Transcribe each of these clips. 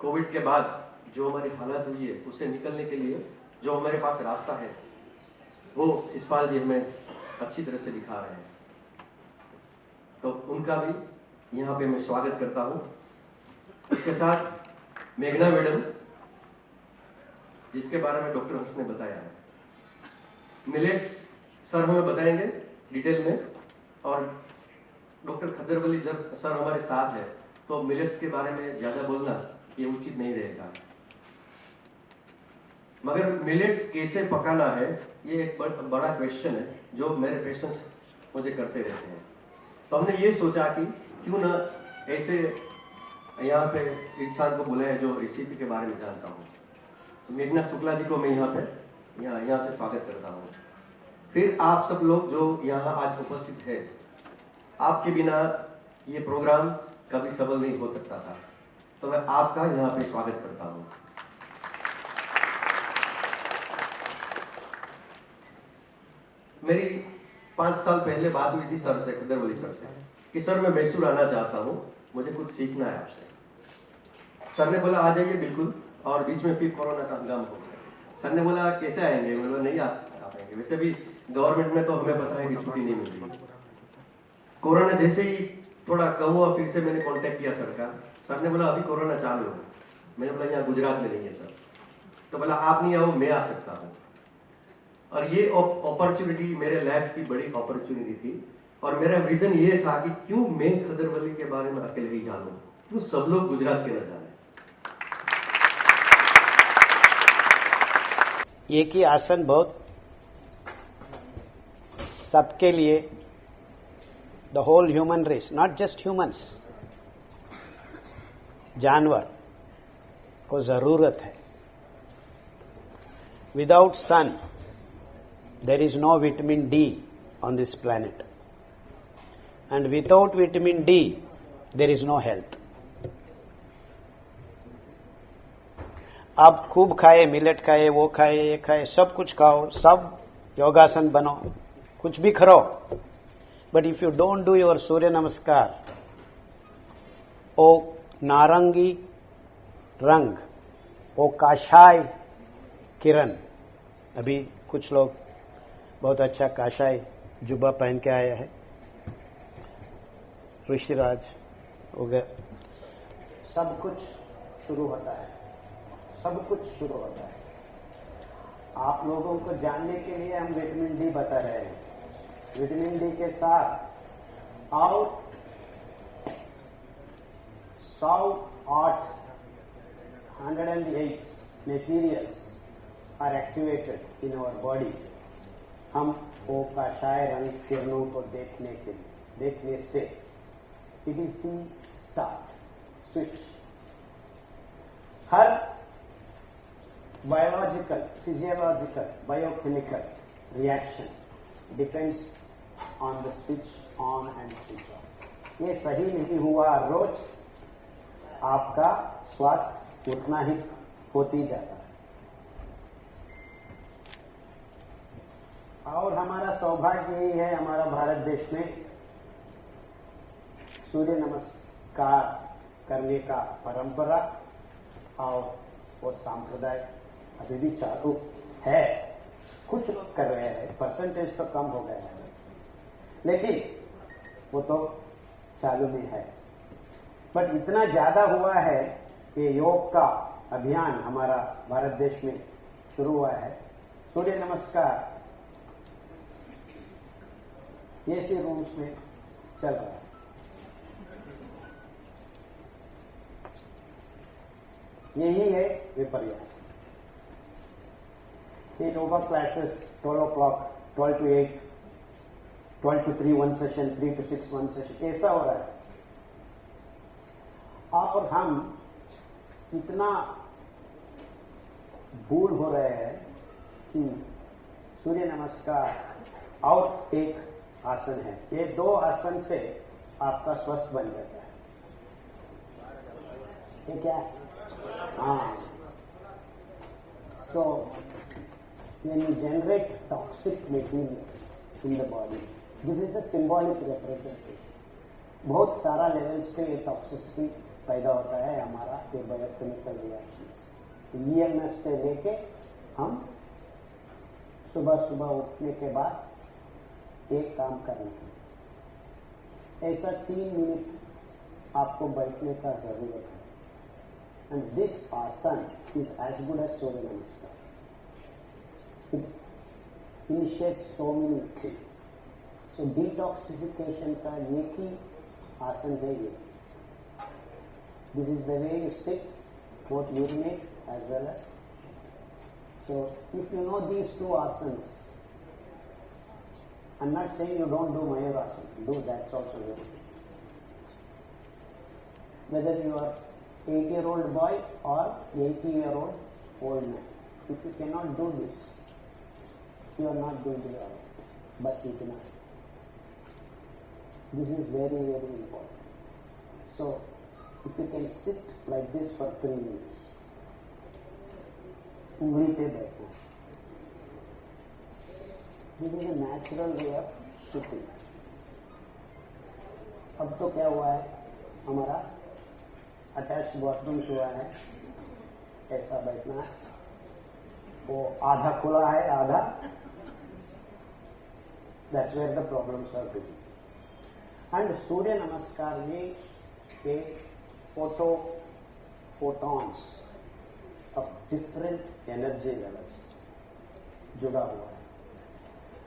Covid के बाद जो हमारी हालत हुई है उससे निकलने के लिए जो हमारे पास रास्ता है वो शिषपाल जी हमें अच्छी तरह से दिखा रहे हैं। तो उनका भी यहाँ पे मैं स्वागत करता हूँ। इसके साथ मेघना मैडम, जिसके बारे में डॉक्टर हंस ने बताया है। मिलेट्स सर हमें बताएंगे डिटेल में, और डॉक्टर खद्दरवली जब सर हमारे साथ है तो मिलेट्स के बारे में ज़्यादा बोलना ये उचित नहीं रहेगा। मगर मिलेट्स कैसे पकाना है ये एक बड़ा क्वेश्चन है जो मेरे पेशेंट्स मुझे करते रहते हैं। तो हमने ये सोचा कि क्यों ना ऐसे यहाँ पे इंसान को बुलाया जो रेसिपी के बारे में जानता हूँ। तो मेघना शुक्ला जी को मैं यहाँ से स्वागत करता हूँ। फिर आप सब लोग जो यहाँ आज उपस्थित है, आपके बिना ये प्रोग्राम कभी सफल नहीं हो सकता था। तो मैं आपका यहाँ पे स्वागत करता हूँ। मेरी 5 साल पहले बात हुई थी सर से, खद्दरवली सर से, कि सर मैं मैसूर आना चाहता हूँ, मुझे कुछ सीखना है आपसे। सर ने बोला आ जाइए बिल्कुल, और बीच में फिर कोरोना का हंगामा हो गया। सर ने बोला कैसे आएंगे? मैं बोला नहीं आ पाएंगे, वैसे भी गवर्नमेंट में तो हमें पता है कि छुट्टी नहीं मिल रही। कोरोना जैसे ही थोड़ा कम हुआ फिर से मैंने कांटेक्ट किया सर का। सर ने बोला अभी कोरोना चालू है। मैंने बोला यहाँ गुजरात में नहीं है सर। तो बोला आप नहीं आओ, मैं आ सकता हूँ। और ये अपॉर्चुनिटी मेरे लाइफ की बड़ी अपॉर्चुनिटी थी, और मेरा विजन ये था कि क्यों मैं खद्दरवली के बारे में अकेले ही जानूं, क्यों सब लोग गुजरात के न जाने। एक ही आसन बहुत सबके लिए, the whole human race, not just humans, जानवर को जरूरत है। Without sun there is no vitamin D on this planet, and without vitamin D there is no health. आप खूब खाए, मिलेट खाए, वो खाए, ये खाए, सब कुछ खाओ, सब योगासन बनो, कुछ भी करो, but if you don't do your सूर्य नमस्कार, वो नारंगी रंग, वो काशाय किरण, अभी कुछ लोग बहुत अच्छा काशाय जुब्बा पहन के आया है, ऋषिराज हो गया, सब कुछ शुरू होता है, सब कुछ शुरू होता है। आप लोगों को जानने के लिए हम विटामिन डी बता रहे हैं। विटामिन डी के साथ और 108 materials are activated in our body. हम वो काशाय रंग किरणों को देखने से it is the start switch. हर biological, physiological, biochemical reaction depends on the switch on and switch off. ये सही नहीं हुआ रोज, आपका स्वास्थ्य उतना ही होती जाता है। और हमारा सौभाग्य यही है, हमारा भारत देश में सूर्य नमस्कार करने का परंपरा और वो संप्रदाय अभी भी चालू है। कुछ लोग कर रहे हैं, परसेंटेज तो कम हो गया है, लेकिन वो तो चालू में है। बट इतना ज्यादा हुआ है कि योग का अभियान हमारा भारत देश में शुरू हुआ है। सूर्य नमस्कार ऐसे रूम्स में चल रहा है। यही है विपर्यास। ये yoga classes 12 o'clock, 12 to 8, 12 to 3 one session, 3 to 6 one session, ऐसा हो रहा है। और हम इतना भूल हो रहे हैं कि सूर्य नमस्कार और एक आसन है, ये 2 आसन से आपका स्वस्थ बन जाता है। ये क्या? हाँ, so when you generate toxic materials in the body, this is a symbolic representation. बहुत सारा लेवल्स पे ये टॉक्सिसिटी पैदा होता है हमारा ये बायोकेमिकल रिएक्शन। ईएमएफ से लेके हम सुबह सुबह उठने के बाद एक काम करना है, ऐसा 3 मिनट आपको बैठने का जरूरत है। एंड दिस आसन इज एज गुड एज सूर्य नमस्कार। It initiates so many things. So detoxification का एक ही आसन है ये। This is the way you sit, both urinate as well as. So, if you know these 2 asanas, I'm not saying you don't do Mayurasana, do that's also good. Whether you are 8-year-old boy or 80-year-old old man, if you cannot do this, you are not going to be alright. But you cannot. This is very, very important. So, if you can sit like this for 3 minutes, उंगली पे बैठना, this is a natural way of sitting. अब तो क्या हुआ है, हमारा attach bathrooms हुआ है, ऐसा बैठना है, वो आधा खुला है आधा, that's where the problems are beginning. And सूर्य नमस्कार में एक photons of different energy levels जुड़ा हुआ है.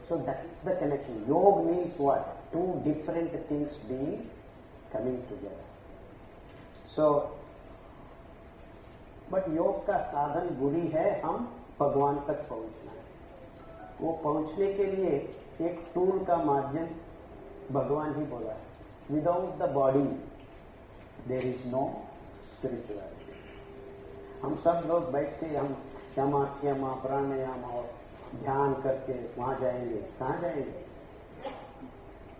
So that is the connection. Yoga means what? 2 different things being coming together. So, but योग का साधन बुरी है, हम भगवान तक पहुंचना है। वो पहुंचने के लिए एक टूल का माध्यम भगवान ही बोला है। Without the body there is no spirituality. हम सब लोग बैठ के हम क्षमा प्राणायाम और ध्यान करके वहां जाएंगे, कहाँ जाएंगे?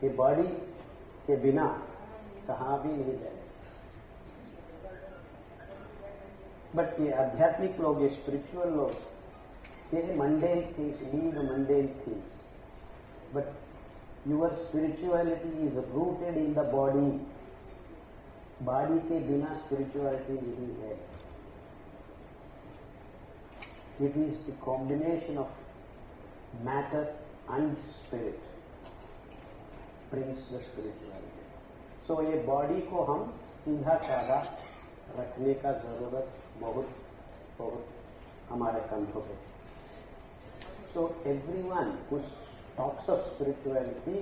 ये बॉडी के बिना कहाँ भी नहीं जाएंगे। बट ये आध्यात्मिक लोग, ये स्पिरिचुअल लोग, ये mundane things, leave mundane things, but your spirituality is rooted in the body. Body के बिना स्पिरिचुअलिटी नहीं है। It is the combination of matter and spirit brings the spirituality. So ये बॉडी को हम सीधा साधा रखने का जरूरत बहुत हमारे कंधों पे। So everyone who talks of spirituality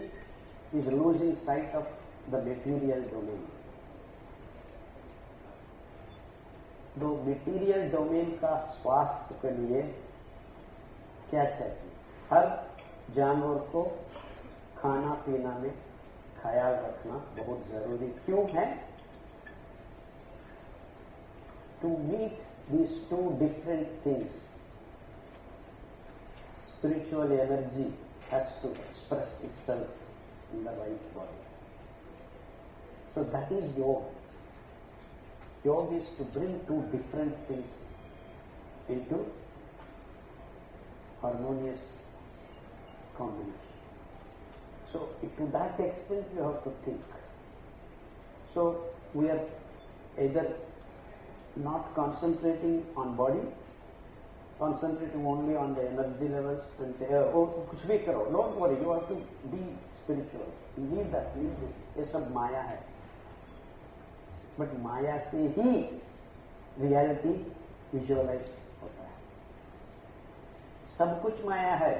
is losing sight of the material domain. तो material domain का स्वास्थ्य के लिए क्या चाहिए? हर जानवर को खाना पीना में ख्याल रखना बहुत जरूरी क्यों है? To meet these 2 different things, spiritual energy has to express itself in the right body. So that is yoga. Yoga is to bring 2 different things into harmonious combination. So to that extent you have to think. So we are either not concentrating on body, concentrating only on the energy levels and say, oh, कुछ भी करो, don't worry, you have to be spiritual. Leave that, leave this. ये सब माया है. But माया से ही reality visualize होता है. सब कुछ माया है.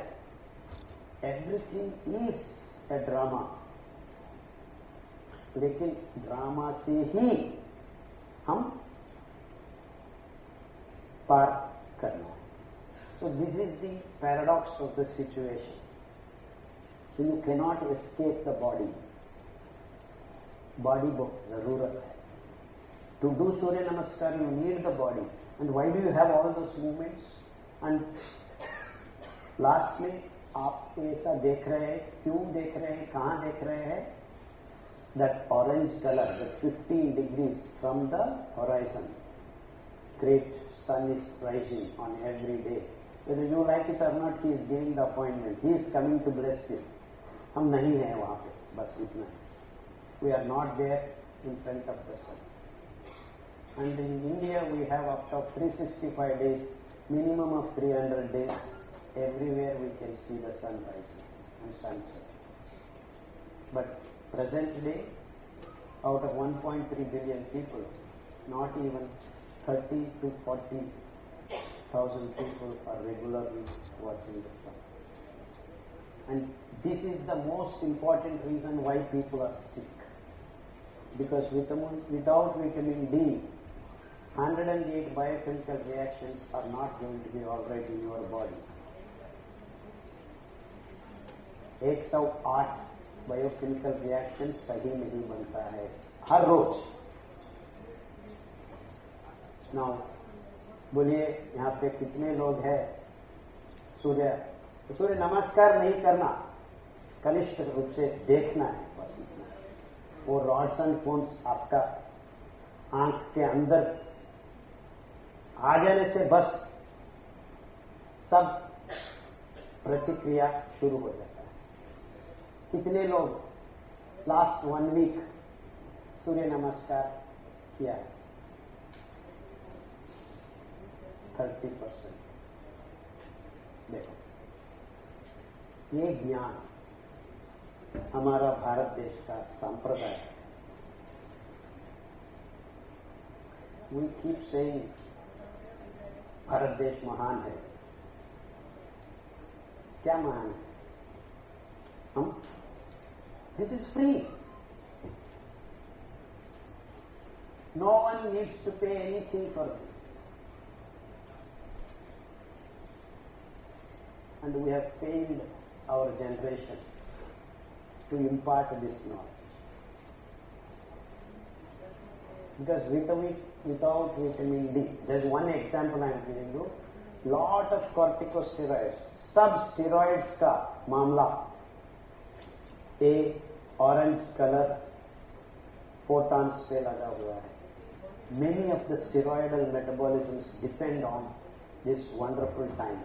Everything is a drama. लेकिन ड्रामा से ही हम पार करना है. So this is the paradox of the situation. So you cannot escape the body. Body बहुत जरूरत है. To do Surya Namaskar you need the body. And why do you have all those movements? And lastly, आप ऐसा देख रहे हैं, क्यों देख रहे हैं, कहाँ देख रहे हैं? That orange color, that 15 degrees from the horizon. Great sun is rising on every day. Whether you like it or not, he is giving the appointment. He is coming to bless you. हम नहीं हैं वहाँ पे, बस इतना. We are not there in front of the sun. And in India we have up to 365 days, minimum of 300 days. Everywhere we can see the sun rising and sunset. But present day, out of 1.3 billion people, not even 30 to 40,000 people are regularly watching the sun. And this is the most important reason why people are sick. Because without vitamin D, 108 biochemical reactions are not going to be alright in your body. 108 biochemical reaction सही नहीं बनता है हर रोज। Now बोलिए यहाँ पे कितने लोग हैं सूर्य नमस्कार नहीं करना, कनिष्ठ रूप से देखना है बस इतना। वो रॉड्स एंड कोन्स आपका आंख के अंदर आ जाने से बस सब प्रतिक्रिया शुरू हो जाता है। कितने लोग लास्ट 1 वीक सूर्य नमस्कार किया? 30%। देखो, ये ज्ञान हमारा भारत देश का संप्रदाय है। वी कीप सेइंग भारत देश महान है। क्या महान है? हम this is free, no one needs to pay anything for this, and we have failed our generation to impart this knowledge. Because without vitamin D, there's one example I am giving you, lot of corticosteroids, सब steroids का मामला, a orange color photons पे लगा हुआ है. Many of the steroidal metabolisms depend on this wonderful time.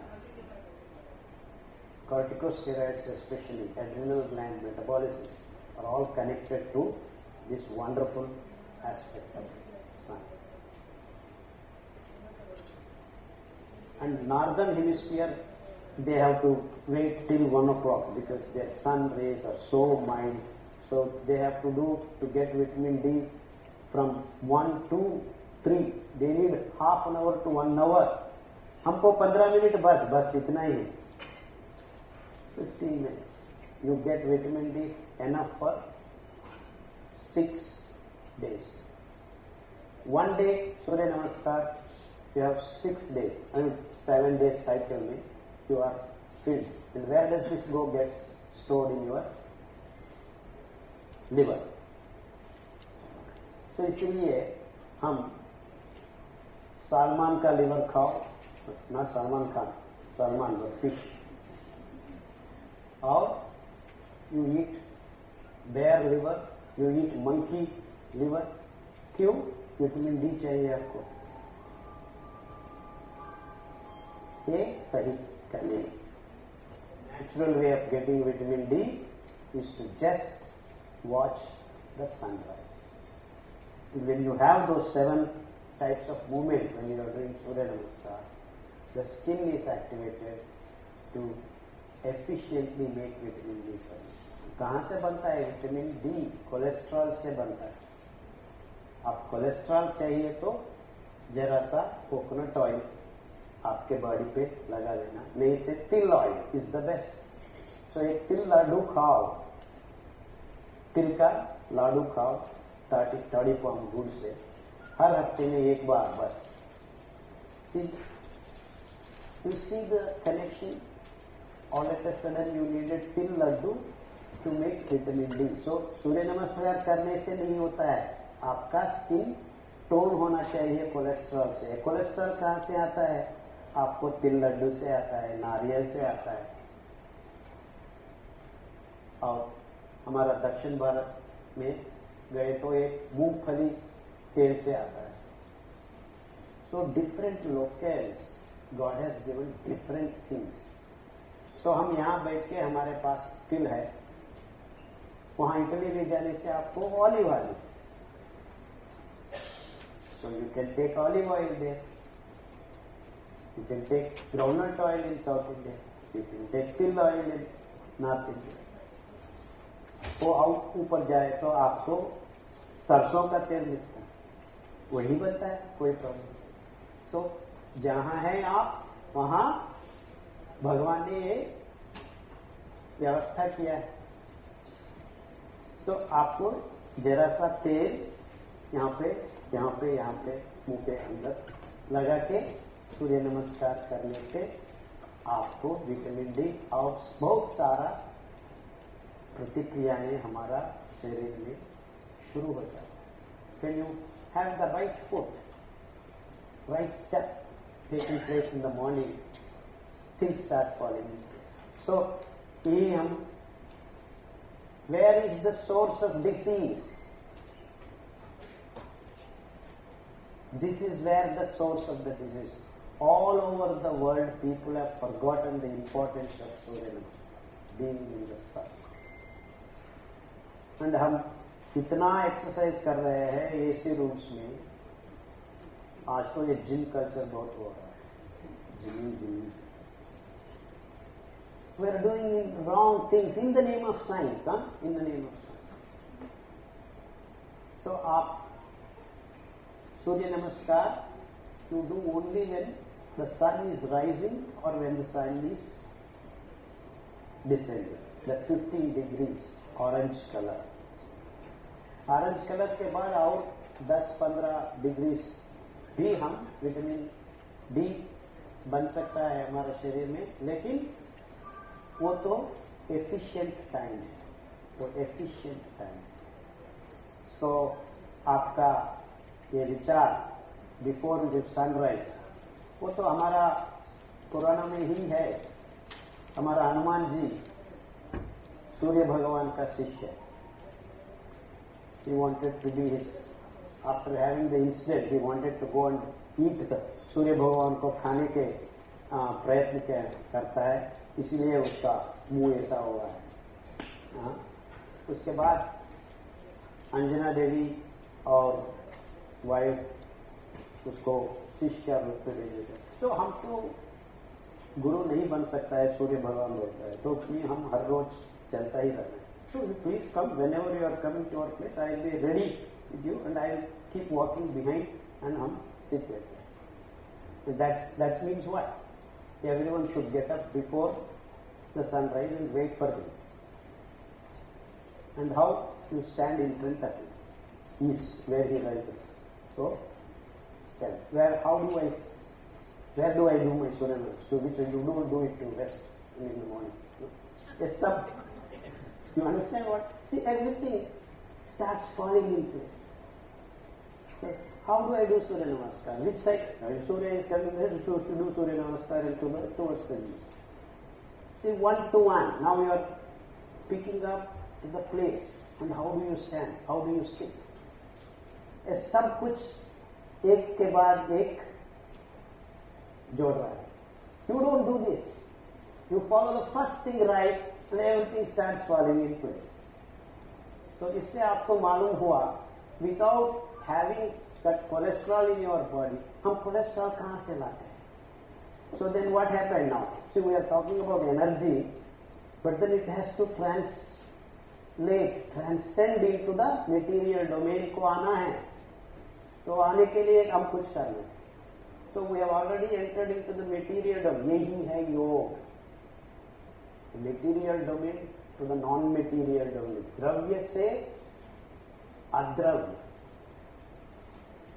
Corticosteroids, especially adrenal gland metabolism, are all connected to this wonderful aspect of sun. And northern hemisphere, they have to wait till 1 o'clock because their sun rays are so mild. So they have to get vitamin D from 1 to 3. They need half an hour to 1 hour. हमको 15 minute बस इतना ही है. 15 minutes. You get vitamin D enough for 6 days. 1 day Surya Namaskar, you have 6 days. I mean 7 days cycle में you are filled. And where does this go? Gets stored in your liver. तो इसलिए हम सलमान का liver खाओ, not Salman Khan, Salman but fish. और you eat bear liver, you eat monkey liver. क्यों? Vitamin D चाहिए आपको ये सही करने। Natural way of getting vitamin D is to just watch the sunrise. When you have those 7 types of movement when you are doing Surya Namaskar, the skin is activated to efficiently make vitamin D production. कहाँ से बनता है vitamin D? Cholesterol से बनता है। आप cholesterol चाहिए तो जरा सा कोकोनट ऑयल आपके बॉडी पे लगा देना, नहीं से तिल ऑयल इज द बेस्ट। सो एक तिल लाडू खाओ, तिल का लाडू खाओ 30 पाउंड गुड़ से हर हफ्ते में 1 बार बस। You see the connection? All of a sudden you needed till laddu to make vitamin D. So सूर्य नमस्कार करने से नहीं होता है, आपका स्किन टोन होना चाहिए कोलेस्ट्रॉल से। कोलेस्ट्रॉल कहाँ से आता है? आपको तिल लड्डू से आता है, नारियल से आता है, और हमारा दक्षिण भारत में गए तो एक मूंगफली तेल से आता है। So different locales, God has given different things. तो हम यहाँ बैठ के हमारे पास तिल है, वहां इटली ले जाने से आपको olive oil. So you can take olive oil there. You can take groundnut oil in South India. You can take till oil in North India. वो आउट ऊपर जाए तो आपको सरसों का तेल मिलता है, वही बनता है, कोई प्रॉब्लम नहीं। सो जहां है आप वहां भगवान ने ये व्यवस्था किया है। सो आपको जरा सा तेल यहाँ पे मुंह के अंदर लगा के सूर्य नमस्कार करने से आपको विटामिन डी और बहुत सारा प्रतिक्रियाएं हमारा शरीर में शुरू हो जाता है। Can you have the right foot, right step taking place in the morning, things start falling in place. So ये हम, where is the source of disease? This is where the source of the disease. All over the world, people have forgotten the importance of Surya Namaskar, being in the sun. And हम इतना exercise कर रहे हैं AC rooms में, आज तो ये gym culture बहुत हो रहा है, gym. We are doing wrong things in the name of science, huh? In the name of science. So आप Surya Namaskar you do only when the sun is rising or when the sun is descending. The 15 degrees orange color. Orange color के बाद और 10-15 degrees भी हम vitamin D बन सकता है हमारे शरीर में, लेकिन वो तो एफिशिएंट टाइम है, वो एफिशिएंट टाइम। सो आपका ये विचार बिफोर द सनराइज, वो तो हमारा पुराना में ही है। हमारा हनुमान जी सूर्य भगवान का शिष्य, he wanted to be his, after having the incident he wanted to go and eat the, सूर्य भगवान को खाने के प्रयत्न करता है, इसलिए उसका मुंह ऐसा हुआ है। उसके बाद अंजना देवी और वाइफ उसको शिष्य रूप में ले लेते। तो हम तो गुरु नहीं बन सकता है, सूर्य भगवान बोलता है, तो उसमें हम हर रोज चलता ही रहना है। So please come whenever you are coming to our place. I will be ready with you and I will keep walking behind and हम sit there. So that means what? Everyone should get up before the sunrise and wait for him. And how? You stand in front of him. East, where he rises. So stand. Where do I do my Surya Namaskar? So which you don't do it to rest in the morning. Yes, sir. You understand what? See, everything starts falling in place. So, how do I do Surya Namaskar? Which side? Surya is coming there, to do Surya Namaskar and towards the east. See, one to one. Now you are picking up the place. And how do you stand? How do you sit? सब कुछ एक के बाद एक जोड़ रहा है. You don't do this. You follow the first thing right and everything starts falling in place. So इससे आपको मालूम हुआ, without having that cholesterol in your body, हम cholesterol कहाँ से लाते हैं? So then what happened now? See, we are talking about energy, but then it has to transcend into the material domain को आना है. तो आने के लिए हम कुछ करना है. So we have already entered into the material domain. यही है योग. The material domain to the non-material domain. द्रव्य से अद्रव्य.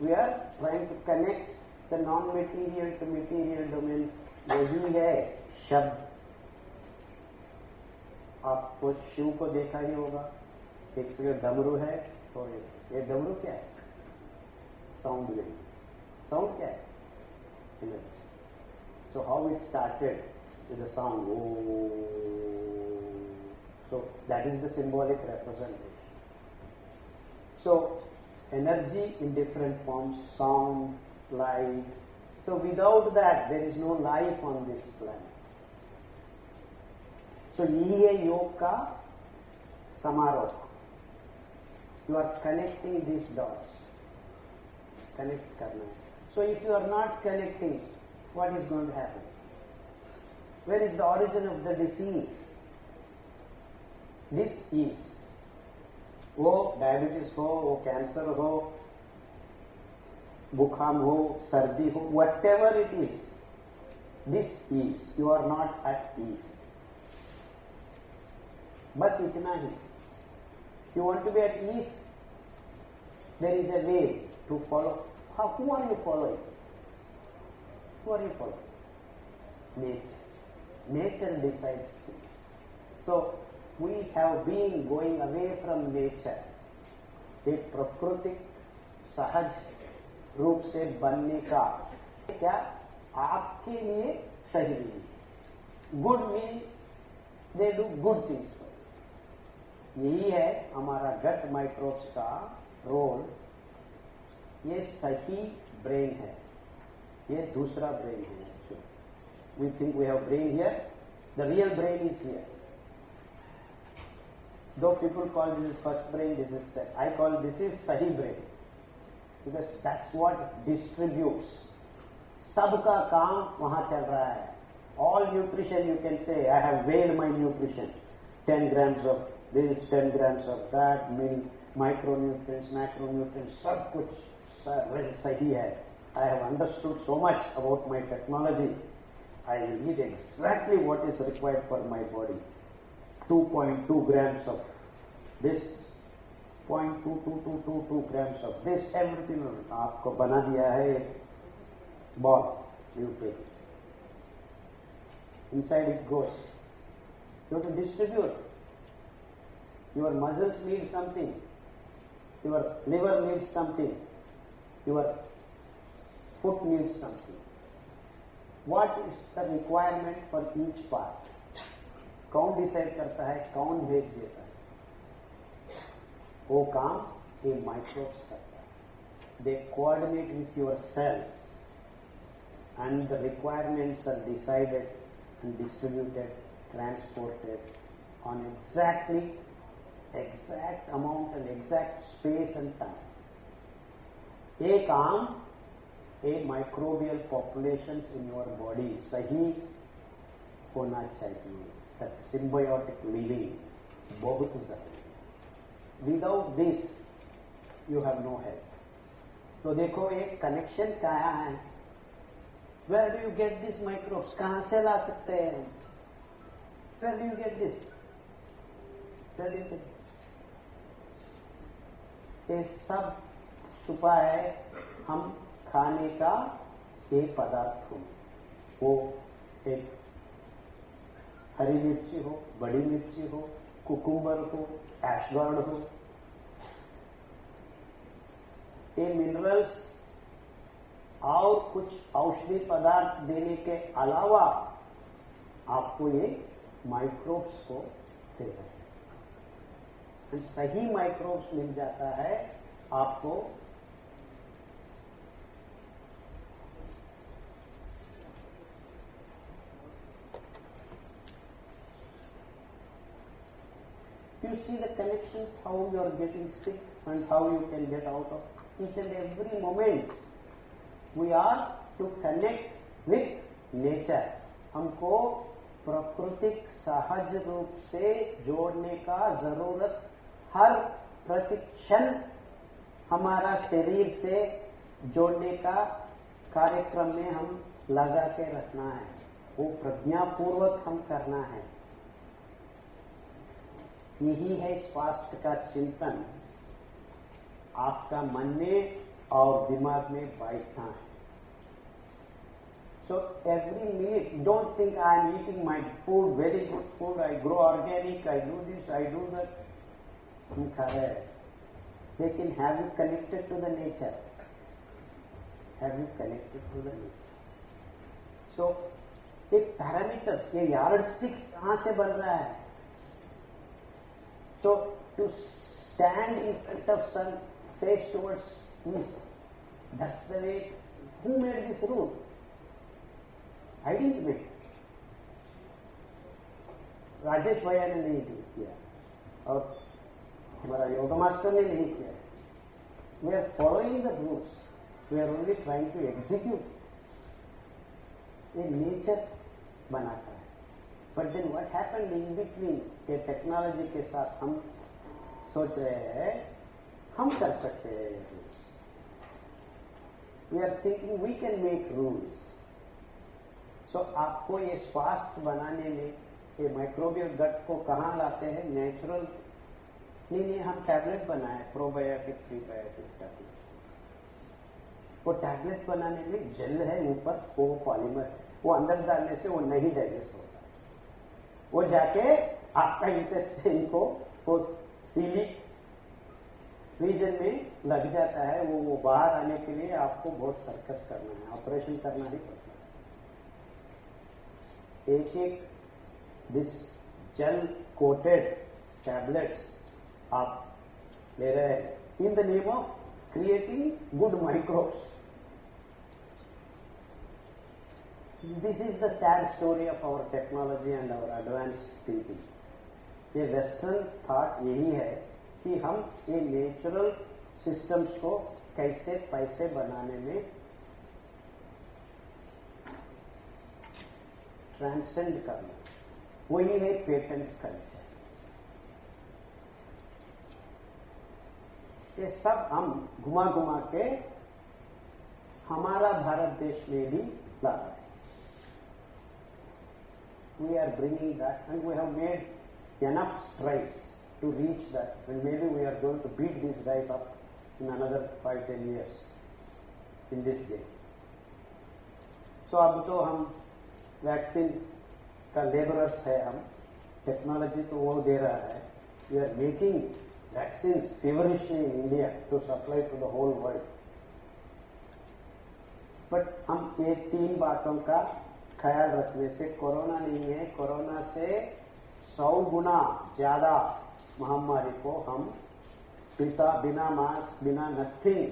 We are trying to connect the non-material to material domain. यही है शब्द. आपको शिव को देखा ही होगा. एक जगह डमरू है और ये डमरू क्या है? Sound wave. साउंड क्या है? So how it started with the sound. Oh. So that is the symbolic representation. So energy in different forms, sound, light. So without that there is no life on this planet. So ये है योग का समारोह. You are connecting these dots. Connect करना है. So if you are not connecting, what is going to happen? Where is the origin of the disease? This is, वो diabetes हो, वो कैंसर हो, बुखार हो, सर्दी हो, whatever it is, this is, you are not at ease. बस इतना ही. You want to be at ease? There is a way to follow. Who are you following? Who are you following? Nature. Nature decides things. So we have been going away from nature. एक प्राकृतिक सहज रूप से बनने का क्या आपके लिए सही नहीं. Good mean they do good things for you. यही है हमारा गट माइक्रोब्स का रोल. ये सही ब्रेन है, ये दूसरा ब्रेन है. We think we have brain here. The real brain is here. Though people call this is first brain, this is second. I call this is sahi brain because that's what distributes. सबका काम वहां चल रहा है. All nutrition you can say, I have weighed my nutrition. 10 grams of this, 10 grams of that, micronutrients, macronutrients, सब कुछ सही है. I have understood so much about my technology. I will eat exactly what is required for my body. 2.2 grams of this, 0.22222 grams of this, everything आपको बना दिया है एक ball. You take it. Inside it goes. You have to distribute. Your muscles need something. Your liver needs something. Your foot needs something. What is the requirement for each part? कौन decide करता है, कौन भेज देता है? वो काम ये माइक्रोब्स करता है. They coordinate with your cells and the requirements are decided and distributed, transported on exact amount and exact space and time. ये काम a microbial populations in your body सही होना चाहिए. That symbiotic living बहुत जरूरी. Without this you have no health. तो देखो एक कनेक्शन क्या है. Where do you get these microbes? कहाँ से ला सकते हैं? Where do you get this? Where do you get this? ये सब छुपा है हम खाने का एक पदार्थ हो. वो एक हरी मिर्ची हो, बड़ी मिर्ची हो, कुकुम्बर हो, एशगार्ड हो. ये मिनरल्स और कुछ औषधि पदार्थ देने के अलावा आपको ये माइक्रोब्स को दे रहे हैं. सही माइक्रोब्स मिल जाता है आपको. You see the connections, how you are getting sick and how you can get out of each and every moment. We are to connect with nature. हमको प्राकृतिक सहज रूप से जोड़ने का जरूरत हर प्रतिक्षण हमारा शरीर से जोड़ने का कार्यक्रम में हम लगा के रखना है. वो प्रज्ञापूर्वक हम करना है. यही है स्वास्थ्य का चिंतन आपका मन में और दिमाग में बैठना है. So every minute, don't think I am eating my food, very good food, I grow organic, I do this, I do that. हम खा रहे हैं. लेकिन have you connected to the nature? Have you connected to the nature? So एक parameters, ये यार्डस्टिक्स कहाँ से बन रहा है? So to stand in front of sun, face towards east, that's the way. Who made this rule? I didn't make it. Rajesh भैया ने नहीं किया और हमारा योगा मास्टर ने नहीं किया. We are following the rules. We are only trying to execute. ये नेचर बनाता है। But then what happened in between, ये टेक्नोलॉजी के साथ हम सोच रहे हैं हम कर सकते हैं rules. We are thinking we can make rules. So आपको ये स्वास्थ्य बनाने में ये माइक्रोबियल गट को कहाँ लाते हैं? नेचुरल नहीं, हम टैबलेट बनाए प्रोबायोटिक प्रीबायोटिक टैबलेट। वो टैबलेट बनाने में जेल है ऊपर, वो पॉलीमर है, वो अंदर डालने से वो नहीं डाइजेस्ट होता। वो जाके आपका इंटेस्टाइन को वो सीलिक रीजन में लग जाता है। वो बाहर आने के लिए आपको बहुत सर्कस करना है, ऑपरेशन करना ही पड़ता है। एक एक दिस जेल कोटेड टैबलेट्स आप ले रहे हैं in the name of creating good microbes. This is the sad story of our technology and our advance thinking. ये वेस्टर्न थॉट यही है कि हम ये नेचुरल सिस्टम्स को कैसे पैसे बनाने में ट्रांसेंड करना, वही है पेटेंट कल्चर। ये सब हम घुमा घुमा के हमारा भारत देश में भी ला रहे हैं। We are bringing that and we have made enough strides to reach that, and maybe we are going to beat these guys up in another 5-10 years in this game. So अब तो हम वैक्सीन का labourers है, हम technology तो वो दे रहा है। We are making vaccine feverishly in India to supply to the whole world. But हम ये 3 बातों का ख्याल रखने से कोरोना नहीं है, कोरोना से 100 गुना ज्यादा महामारी को हम बिना मास्क, बिना नथिंग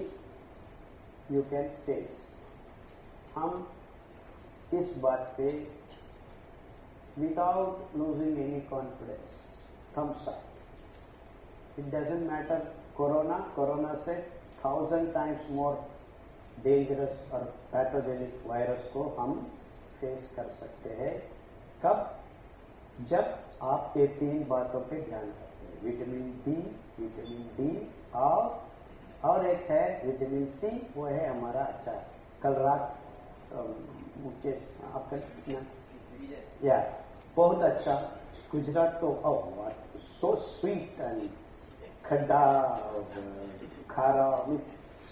यू कैन फेस। हम इस बात पे without losing any confidence thumbs up. It doesn't matter corona से 1000 टाइम्स मोर डेंजरस और पैथोजेनिक वायरस को हम फेस कर सकते हैं। कब? जब आप ये 3 बातों पे ध्यान रखते हैं, विटामिन डी और एक है विटामिन सी, वो है हमारा अचार। कल रात मुकेश आपका या बहुत अच्छा गुजरात तो सो स्वीट एंड खड्डा खारा,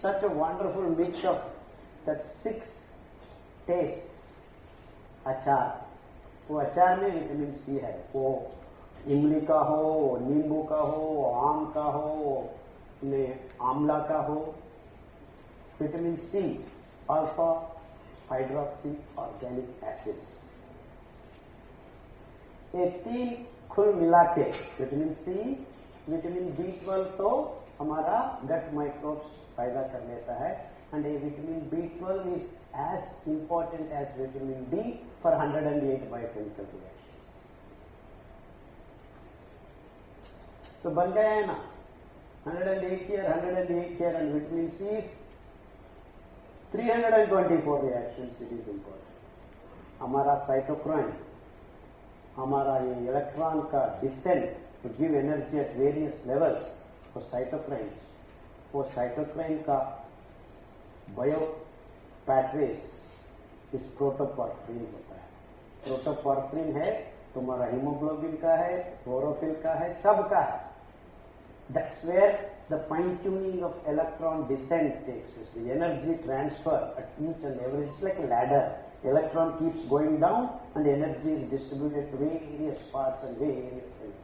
such a wonderful mix of that 6 taste achar. वो अचार में विटामिन सी है, वो इमली का हो, नींबू का हो, आम का हो, आंवला का हो। Vitamin C, alpha hydroxy organic acids, ये 3 कुल मिला के विटामिन सी, विटामिन B12 तो हमारा गट माइक्रोब्स पैदा कर लेता है, एंड ये vitamin B12 is as important as vitamin D for 108 biochemical reactions. तो बन गया है ना 108 here, 108 here, and vitamin C is 324 reactions. It is important. हमारा साइटोक्राइन, हमारा ये इलेक्ट्रॉन का descent to give energy at various levels, वो साइटोक्राइन का बायो पैट्रेस इस प्रोटोपॉर्फिन होता है। प्रोटोपॉर्फिन है तुम्हारा हीमोग्लोबिन का है, क्लोरोफिल का है, सबका है। That's where the fine tuning of electron descent takes place, the energy transfer at each and every, it's like a ladder. Electron keeps going down and the energy is distributed to various parts and various things.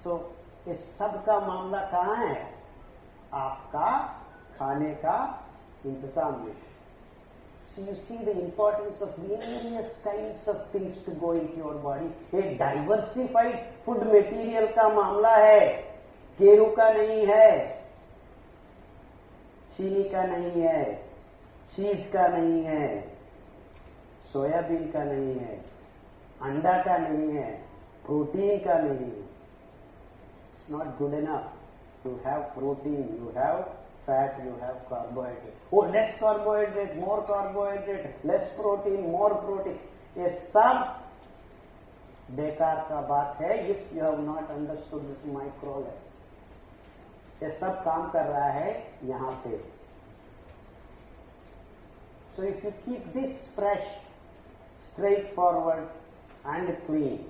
So इस सब का मामला कहाँ है? आपका खाने का इंतजाम में। So you see the importance of various kinds of things to go into your body. एक डाइवर्सिफाइड फूड मटेरियल का मामला है, गेहूं का नहीं है, चीनी का नहीं है, चीज का नहीं है, सोयाबीन का नहीं है, अंडा का नहीं है, प्रोटीन का नहीं है। It's not good enough to have protein. You have fat, you have carbohydrate. Oh, less carbohydrate, more carbohydrate, less protein, more protein. ये सब बेकार का बात है if you have not understood this micro level. ये सब काम कर रहा है यहाँ पे. So if you keep this fresh, straightforward and clean,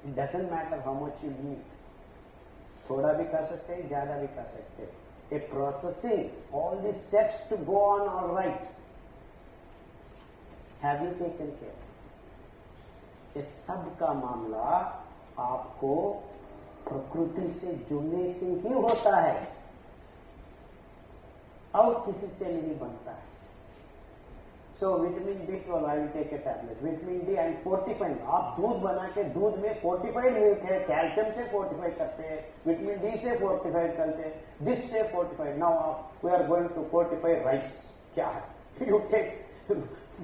it doesn't matter how much you eat. थोड़ा भी कर सकते हैं, ज्यादा भी कर सकते हैं. A processing, all the steps to go on all right. Have you taken care? ये सब का मामला आपको प्रकृति से जुड़ने से ही होता है और किसी से नहीं बनता है. So vitamin B12 I will take a tablet. Vitamin D I am fortifying. आप दूध बना के दूध में fortified milk है, कैल्शियम से fortify करते हैं, विटामिन डी से fortified करते हैं, this से fortified. Now we are going to fortify rice. क्या है? You take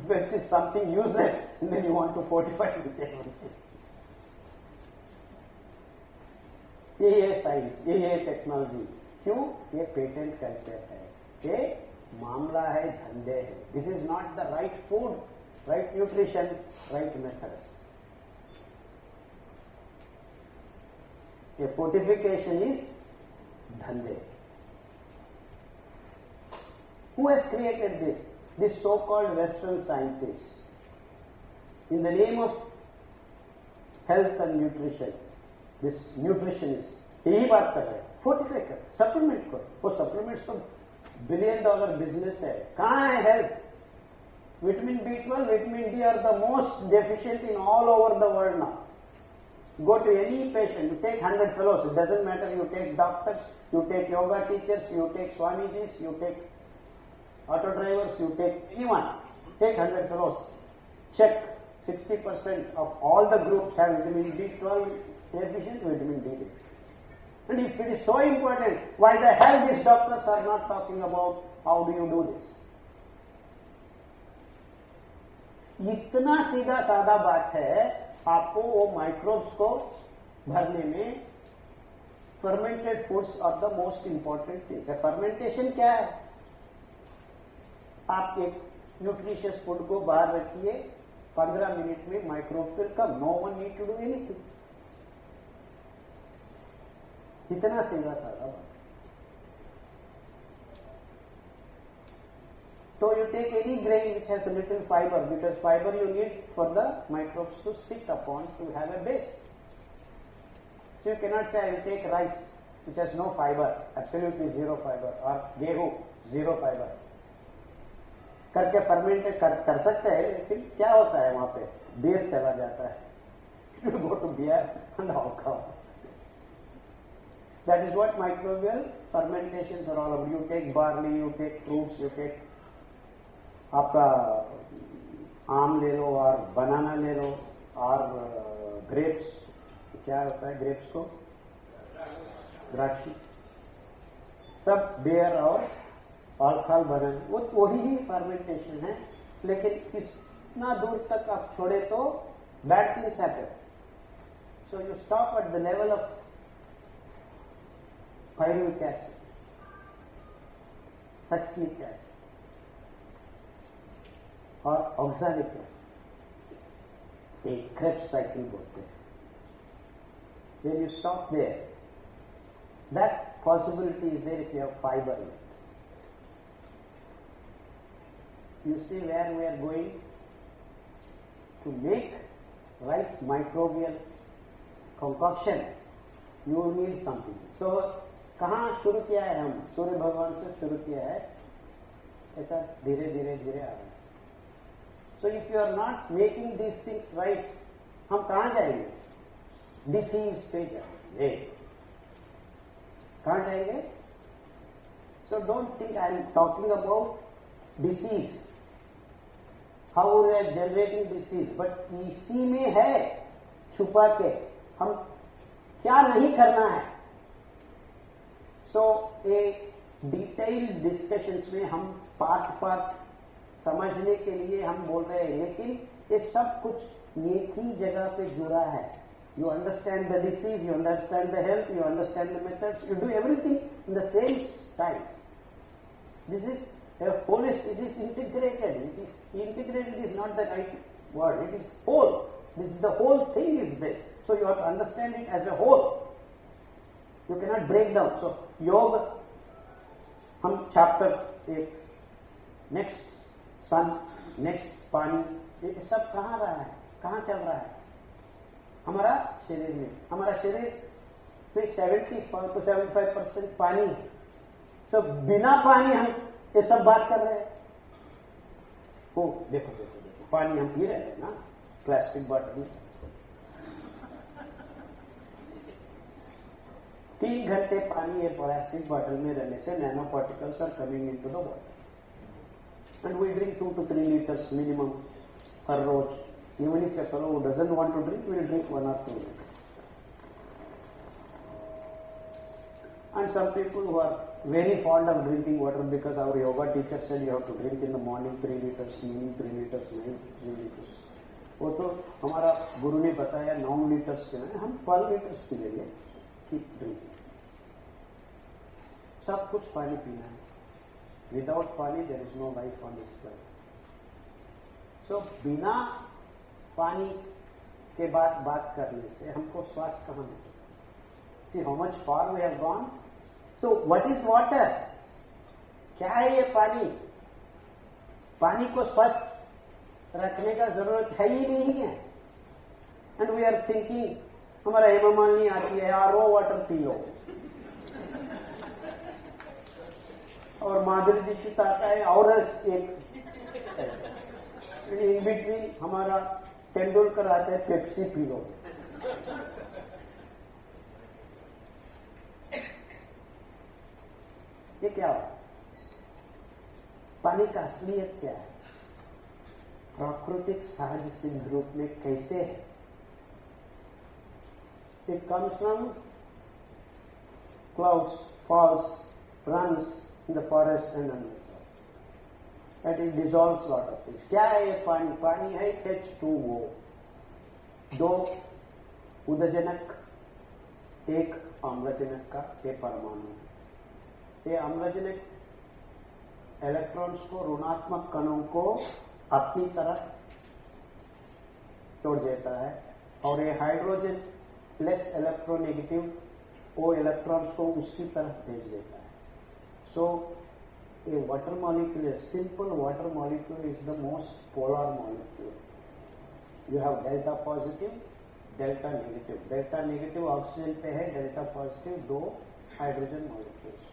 which is something useless and then you want to fortify with everything. ये है साइंस, ये है टेक्नोलॉजी. क्यों? ये पेटेंट कल्चर है. ये मामला है, धंधे है. This is not the right food, right nutrition, right methods. ये फोर्टिफिकेशन इज धंधे. Who has created this? This so-called Western scientists. In the name of health and nutrition, this nutritionist, यही बात कर रहे हैं. फोर्टिफाई कर, सप्लीमेंट करो. वो सप्लीमेंट्स तो $1 billion बिजनेस है. कहाँ है health? Vitamin B12, vitamin D R the most deficient in all over the world now. Go to any patient, you take 100 fellows, it doesn't matter, you take doctors, you take yoga teachers, you take Swamijis, you take auto drivers, you take anyone, take 100 fellows, check 60% of all the groups have vitamin B12 deficient, vitamin D deficient. And if it is so important, why the hell these doctors are not talking about how do you do this? इतना सीधा साधा बात है. आपको वो microbes को भरने में fermented foods are the most important thing. Fermentation क्या है? आप एक न्यूट्रिशियस फूड को बाहर रखिए, 15 मिनट में microbes will come. No one need to do anything. इतना सीधा साधा बात. So you take any grain which has a little fiber, because fiber you need for the microbes to sit upon to have a base. So you cannot say I will take rice which has no fiber, absolutely zero fiber, or गेहूं zero fiber. करके ferment कर सकते हैं, लेकिन क्या होता है वहां पे? बियर चला जाता है. You go to beer and alcohol. That is what microbial fermentations are all about. You take barley, you take fruits, you take आपका आम ले लो और बनाना ले लो और ग्रेप्स. क्या होता है ग्रेप्स को? द्राक्षी. सब बियर और अल्कोहल बनाने, वो वही ही फर्मेंटेशन है. लेकिन कितना दूर तक आप छोड़े तो bad things happen. So you stop at the level of pyruvic acid, succinic acid और ऑक्सैलिक एसिड. एक क्रेब्स साइकिल बोलते हैं. When you stop there, that possibility is there if you have fiber in it. You see where we are going to make right microbial concoction. You need something. So कहाँ शुरू किया है? हम सूर्य भगवान से शुरू किया है. ऐसा धीरे धीरे धीरे आ रहा है. So if you are not making these things right, हम कहाँ जाएंगे? डिसीज पे जाएंगे. कहाँ जाएंगे? So don't think I am talking about disease, how we are generating disease, but इसी में है छुपा के हम क्या नहीं करना है. So a detailed discussions में हम पार्ट समझने के लिए हम बोल रहे हैं, लेकिन ये सब कुछ एक ही जगह पे जुड़ा है. You understand the disease, you understand the health, you understand the methods, you do everything in the same time. This is a holistic, it is integrated. It is integrated is not the right word. It is whole. This is the whole thing is this. So you have to understand it as a whole. You cannot break down. So योग हम chapter एक next सन next पानी ये सब कहाँ रहा है, कहाँ चल रहा है हमारा शरीर में. हमारा शरीर में 75 to 75% पानी है. तो बिना पानी हम ये सब बात कर रहे हैं. ओ देखो देखो देखो पानी हम पी रहे हैं ना प्लास्टिक बॉटल में. 3 घंटे पानी ये प्लास्टिक बॉटल में रहने से nano particles are coming into the water and we drink 2 to 3 liters minimum हर रोज. Even if a fellow doesn't want to drink will drink 1 or 2 liters. And some people who are very fond of drinking water because our yoga teacher said you have to drink in the morning 3 liters, evening 3 liters, night 3 liters. वो तो हमारा गुरु ने बताया 9 liters से हम 12 liters पी लेंगे. Keep drinking. सब कुछ पानी पीना है. Without pani there is no life on this planet. So बिना पानी के बाद बात करने से हमको स्वास्थ्य कहाँ मिलेगा? See how much far we have gone. So what is water? क्या है ये पानी? पानी को स्वस्थ रखने का जरूरत है ही नहीं है. एंड वी आर थिंकिंग हमारा हेमा मालिनी आती है RO वाटर पी लो और माधुरी दीक्षित आता है और एक इन बिटवीन हमारा तेंदुलकर आता है पेप्सी पी लो. ये क्या है? पानी का असलियत क्या है? प्राकृतिक सहज सिद्ध रूप में कैसे है? It comes from clouds, falls, runs in the forest and underground. And it dissolves lot of things. क्या है ये पानी? पानी है H2O. 2 उदजनक, 1 आम्लजनक का ये परमाणु. ये आम्लजनक इलेक्ट्रॉन्स को ऋणात्मक कणों को अपनी तरफ छोड़ देता है और ये हाइड्रोजन प्लस इलेक्ट्रोनेगेटिव वो इलेक्ट्रॉन्स को उसकी तरफ भेज देता है. So a water molecule, simple water molecule is the most polar molecule. You have delta positive, delta negative. Delta negative oxygen पे है, delta positive 2 hydrogen molecules.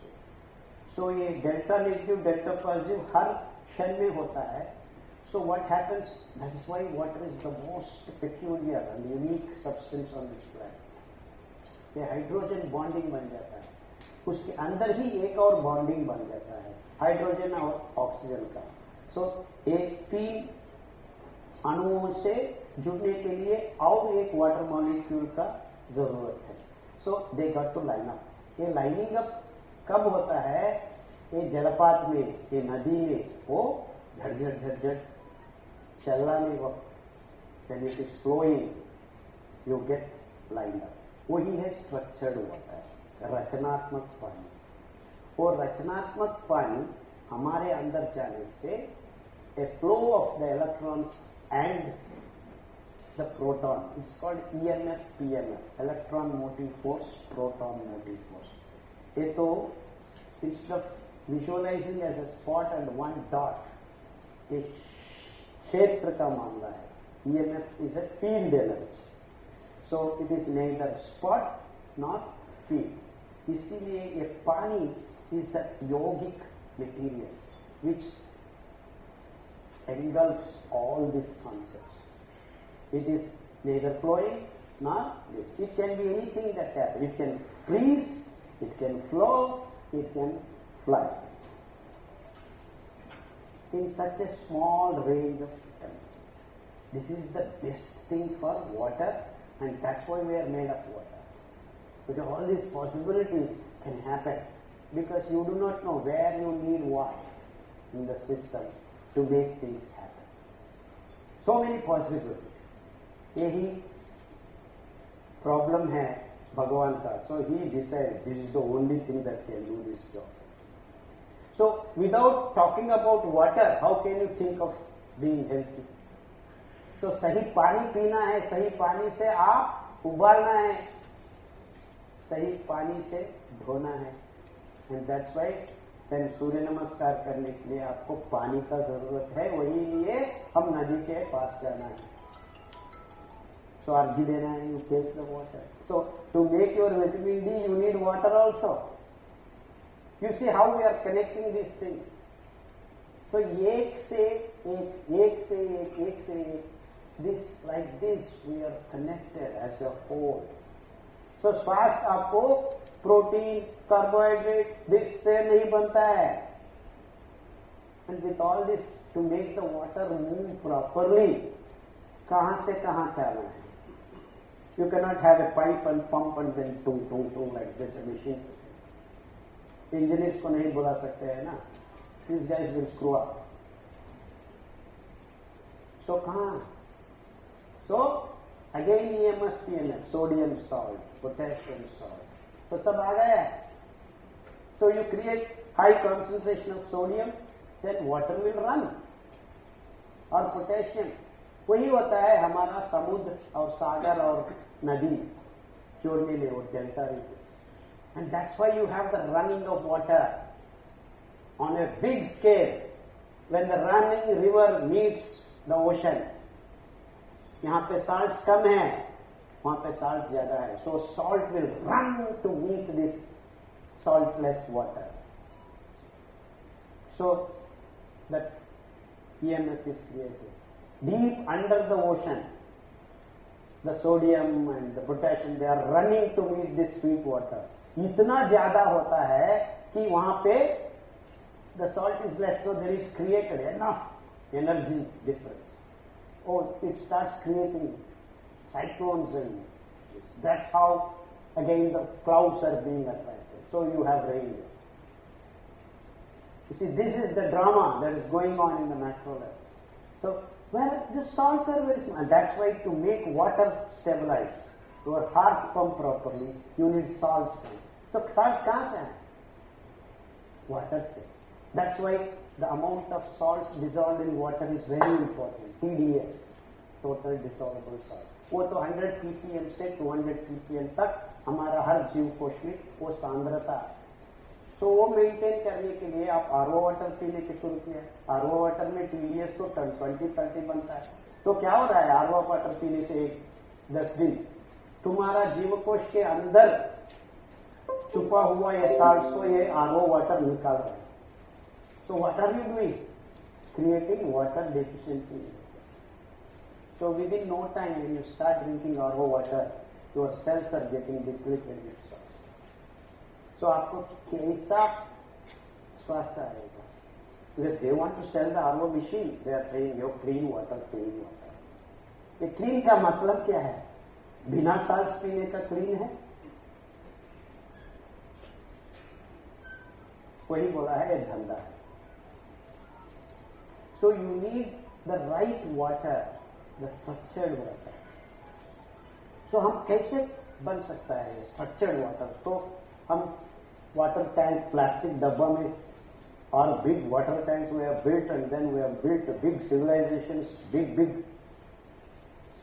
So ये डेल्टा नेगेटिव डेल्टा पॉजिटिव हर क्षण में होता है. So what happens, that is why water is the most peculiar and unique substance on this planet. ये hydrogen bonding बन जाता है, उसके अंदर ही एक और बॉन्डिंग बन जाता है हाइड्रोजन और ऑक्सीजन का. सो एक 3 अणुओं से जुड़ने के लिए और एक वाटर मॉलिक्यूल का जरूरत है. So they got to line up. ये लाइनिंग अप कब होता है? ये जलपात में, ये नदी में वो झटझट झटझट चलने वक्त when it is flowing you get lined up. वही है स्ट्रक्चर्ड वाटर, रचनात्मक पानी. और रचनात्मक पानी हमारे अंदर जाने से a flow of the electrons and the proton, it's called EMF PMF, electron motive force, proton motive force. ये तो instead of visualizing as a spot and one dot, ये क्षेत्र का मामला है. EMF is a field energy. So it is neither spot nor field. इसीलिए ये पानी is the yogic material which engulfs all these concepts. It is neither flowing nor this. It can be anything that happens. It can freeze, it can flow, it can fly. In such a small range of temperature. This is the best thing for water, and that's why we are made of water. Because all these possibilities can happen because you do not know where you need what in the system to make things happen. So many possibilities. यही problem है भगवान का. So he decided this is the only thing that can do this job. So without talking about water, how can you think of being healthy? So सही पानी पीना है, सही पानी से आप उबालना है, सही पानी से धोना है. एंड दैट्स वाई देन सूर्य नमस्कार करने के लिए आपको पानी का जरूरत है, वही लिए हम नदी के पास जाना है. So अर्घी देना है, you take the water. So to make your vitamin D, you need water also. You see how we are connecting these things. So एक से एक, this like this we are connected as a whole. So स्वास्थ्य आपको protein, carbohydrate, this से नहीं बनता है. And with all this, to make the water move properly, कहाँ से कहाँ जाना है? You cannot have a pipe and pump and then tung like this a machine. Engineers को नहीं बुला सकते हैं ना. These guys will screw up. So कहाँ? So again EMF, PMF, sodium salt, potassium salt. तो सब आ गया है. So you create high concentration of sodium, then water will run. और potassium वही होता है हमारा समुद्र और सागर और नदी जोड़ने में वो delta region. And that's why you have the running of water on a big scale. When the running river meets the ocean, यहाँ पे salts कम है, वहाँ पे salts ज्यादा है. So salt will run to meet this saltless water. So that EMF is created. Deep under the ocean, the sodium and the potassium, they are running to meet this sweet water. इतना ज्यादा होता है कि वहां पे the salt is less, so there is created enough energy difference. Oh, it starts creating cyclones, and that's how again the clouds are being attracted. So you have rain. You see, this is the drama that is going on in the natural earth. So where the salts are very small, and that's why to make water stabilize, your heart pump properly, you need salts. So salts कहाँ से हैं? Water से. That's why the amount of salts dissolved in water is very important. TDS, total dissolvable salt. वो तो 100 ppm से 200 ppm तक हमारा हर जीव कोश में वो सांद्रता है. तो वो मेंटेन करने के लिए आप आरओ वाटर पीने के शुरू किया. आरओ वाटर में TDS तो 20-30 बनता है. तो क्या हो रहा है आरओ वाटर पीने से 10 दिन तुम्हारा जीवकोश के अंदर छुपा हुआ ये साल्ट्स को ये आरओ वाटर निकाल रहा है. So what are you doing? Creating water deficiency. So within no time when you start drinking RO water, your cells are getting depleted with salts. So आपको कैसा स्वास्थ्य आएगा? Because they want to sell the RO machine, they are saying you clean water, clean water. ये clean का मतलब क्या है? बिना salts पीने का clean है? वही बोला है ये धंधा है. So you need the right water, the structured water. So हम कैसे बन सकता है structured water? तो हम water tank plastic डब्बा में और big water tanks we have built, and then we have built big civilizations, big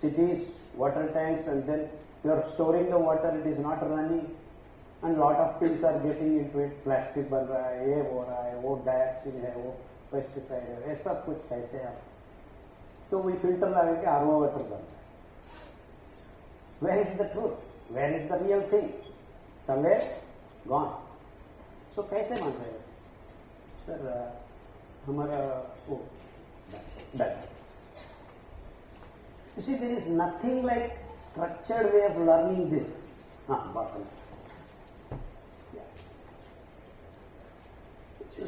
cities, water tanks, and then you are storing the water, it is not running, and lot of things are getting into it. Plastic बन रहा है, ये हो रहा है, वो dioxin है, वो pesticide है, ये सब कुछ कैसे आप तो वही फिल्टर लगा के आरओ वाटर बन रहा है. Where is the truth? Where is the real thing? Somewhere gone. So कैसे बन रहे हैं सर हमारा वो data? You see, there is nothing like structured way of learning this. हाँ बात है.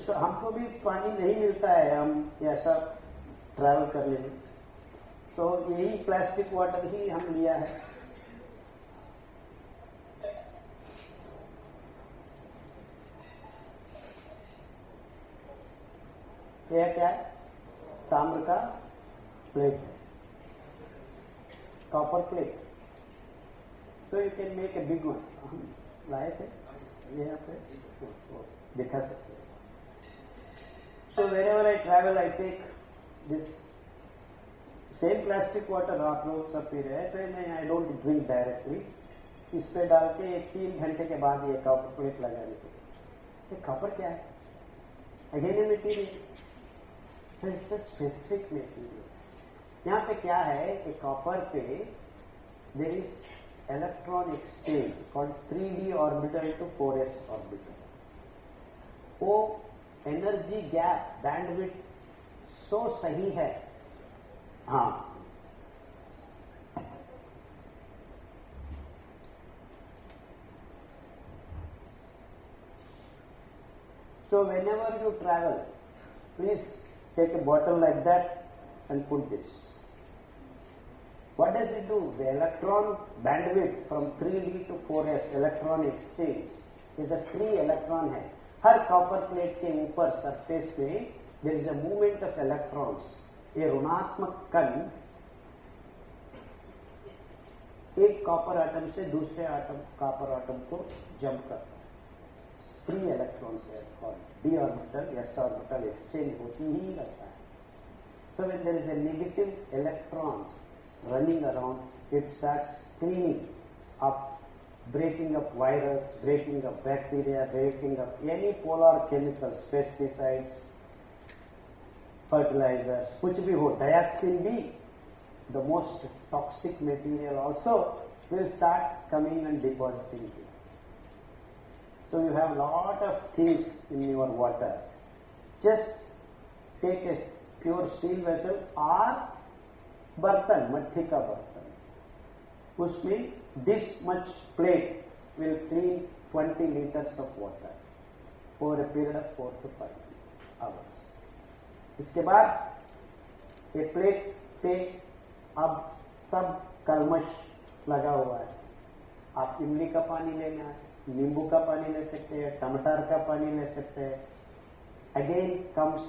So, हमको भी पानी नहीं मिलता है, हम ऐसा ट्रैवल करने में, तो यही प्लास्टिक वाटर ही हम लिया है. यह क्या है? ताम्र का प्लेट है, कॉपर प्लेट. तो you can make a big one. हम लाए थे, ये यहाँ पे दिखा सकते हैं. So wherever I travel, I take this same plastic water. आप लोग सब पी रहे हैं, तो मैं I don't drink directly. इस पे डाल के 3 घंटे के बाद ये कॉपर प्लेट लगाने के, ये कॉपर क्या है? Again a material, it's a specific material. यहाँ पे क्या है कि कॉपर पे there is electron exchange called 3d orbital to 4s orbital. वो एनर्जी गैप बैंडविड्थ सो सही है. हाँ, so whenever you travel, please take a bottle like that and put this. What does it do? The electron bandwidth from 3d to 4s electron exchange is a free electron है. हर copper plate के ऊपर surface में there is a movement of electrons. ये ऋणात्मक कण एक copper atom से दूसरे एटम कॉपर एटम को जंप करता है. फ्री इलेक्ट्रॉन्स है और d orbital s orbital exchange होती ही रहता है. So when there is a negative electron running around, it starts cleaning up, breaking up virus, breaking up bacteria, breaking up any polar chemicals, pesticides, fertilizers, कुछ भी हो. Dioxin भी, the most toxic material also, will start coming and depositing here. So you have lot of things in your water. Just take a pure steel vessel or बर्तन, मट्टी का बर्तन, उसमें this much plate will clean 20 liters of water over a period of 4 to 5 hours. इसके बाद ये plate पे अब सब कलमश लगा हुआ है. आप इमली का पानी लेना है, नींबू का पानी ले सकते हैं, टमाटर का पानी ले सकते हैं. Again comes